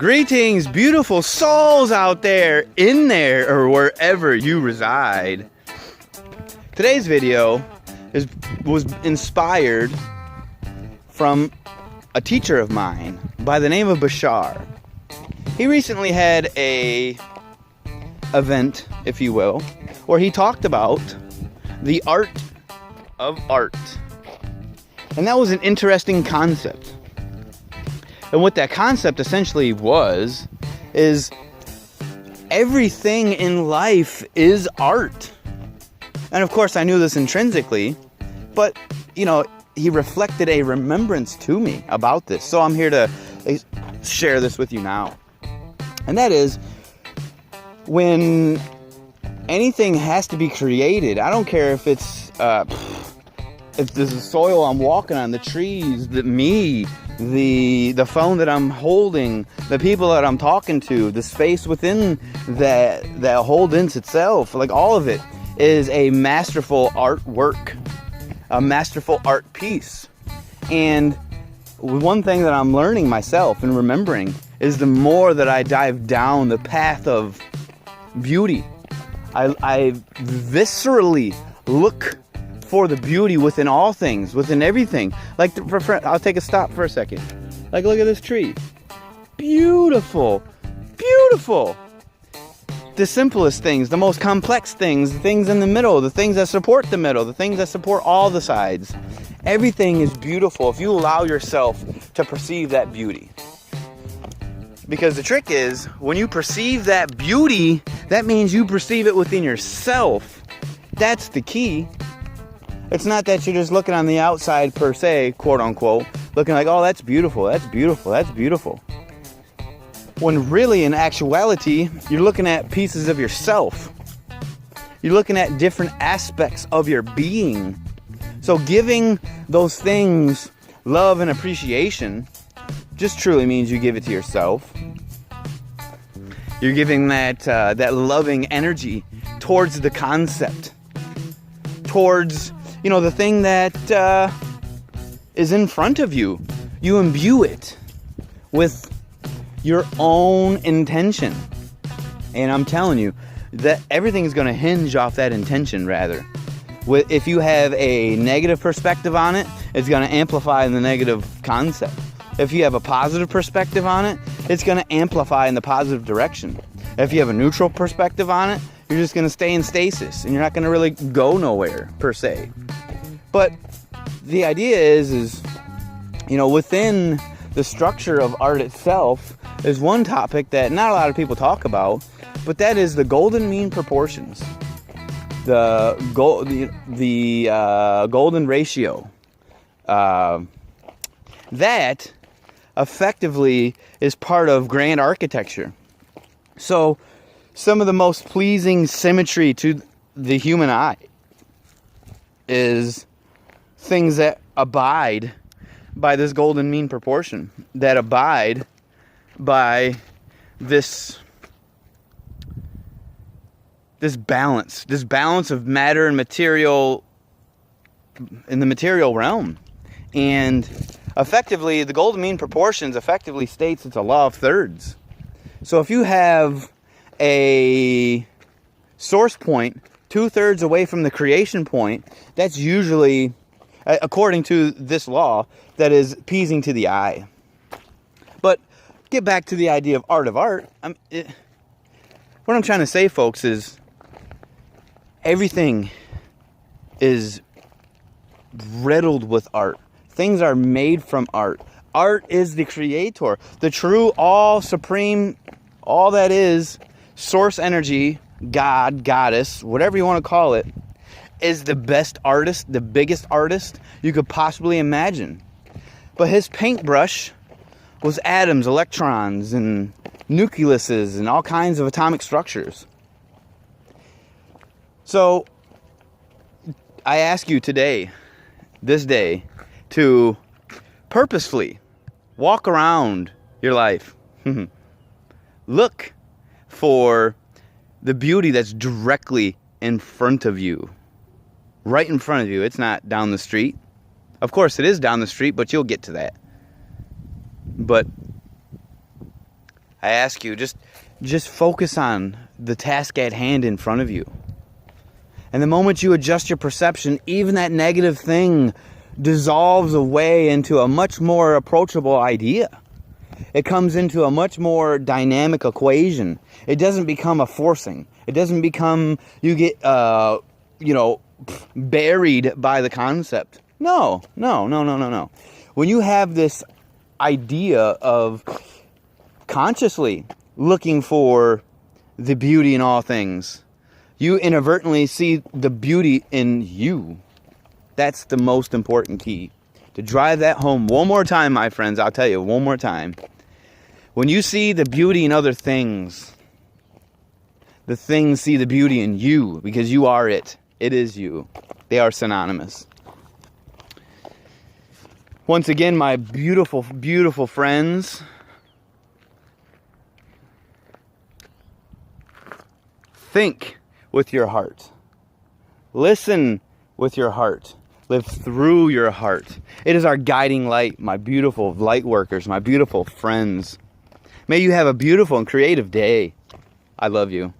Greetings, beautiful souls out there, in there, or wherever you reside. Today's video was inspired from a teacher of mine by the name of Bashar. He recently had a event, if you will, where he talked about the art of art. And that was an interesting concept. And what that concept essentially is everything in life is art. And of course I knew this intrinsically, but he reflected a remembrance to me about this. So I'm here to share this with you now. And that is, when anything has to be created, I don't care if it's if there's the soil I'm walking on, the trees, the phone that I'm holding, the people that I'm talking to, the space within that holds itself, like all of it is a masterful artwork, a masterful art piece. And one thing that I'm learning myself and remembering is the more that I dive down the path of beauty, I viscerally look for the beauty within all things, within everything. Like, I'll take a stop for a second. Like, look at this tree. Beautiful, beautiful. The simplest things, the most complex things, the things in the middle, the things that support the middle, the things that support all the sides. Everything is beautiful if you allow yourself to perceive that beauty. Because the trick is, when you perceive that beauty, that means you perceive it within yourself. That's the key. It's not that you're just looking on the outside per se, quote unquote, looking like, oh, that's beautiful, that's beautiful, that's beautiful. When really, in actuality, you're looking at pieces of yourself. You're looking at different aspects of your being. So giving those things love and appreciation just truly means you give it to yourself. You're giving that loving energy towards the concept, towards the thing that is in front of you. You imbue it with your own intention. And I'm telling you that everything is going to hinge off that intention, rather. If you have a negative perspective on it, it's going to amplify the negative concept. If you have a positive perspective on it, it's going to amplify in the positive direction. If you have a neutral perspective on it, you're just going to stay in stasis and you're not going to really go nowhere per se. But the idea is within the structure of art itself is one topic that not a lot of people talk about, but that is the golden mean proportions, the golden ratio. That effectively is part of grand architecture. So some of the most pleasing symmetry to the human eye is things that abide by this golden mean proportion, that abide by this balance of matter and material in the material realm. And effectively, the golden mean proportions effectively states it's a law of thirds. So if you have a source point 2/3 away from the creation point, that's usually, according to this law, that is pleasing to the eye. But get back to the idea of art. What I'm trying to say, folks, is everything is riddled with art. Things are made from art. Art is the creator, the true, all supreme, all that is, source energy, God, goddess, whatever you want to call it, is the best artist, the biggest artist you could possibly imagine. But his paintbrush was atoms, electrons, and nucleuses, and all kinds of atomic structures. So I ask you today, this day, to purposefully walk around your life. Look for the beauty that's directly in front of you. Right in front of you. It's not down the street. Of course it is down the street, but you'll get to that. But I ask you, just focus on the task at hand in front of you. And the moment you adjust your perception, even that negative thing dissolves away into a much more approachable idea. It comes into a much more dynamic equation. It doesn't become a forcing. It doesn't become, you get, buried by the concept. No. When you have this idea of consciously looking for the beauty in all things, you inadvertently see the beauty in you. That's the most important key. To drive that home one more time, my friends, I'll tell you one more time. When you see the beauty in other things, the things see the beauty in you, because you are it. It is you. They are synonymous. Once again, my beautiful, beautiful friends, think with your heart. Listen with your heart. Live through your heart. It is our guiding light, my beautiful light workers, my beautiful friends. May you have a beautiful and creative day. I love you.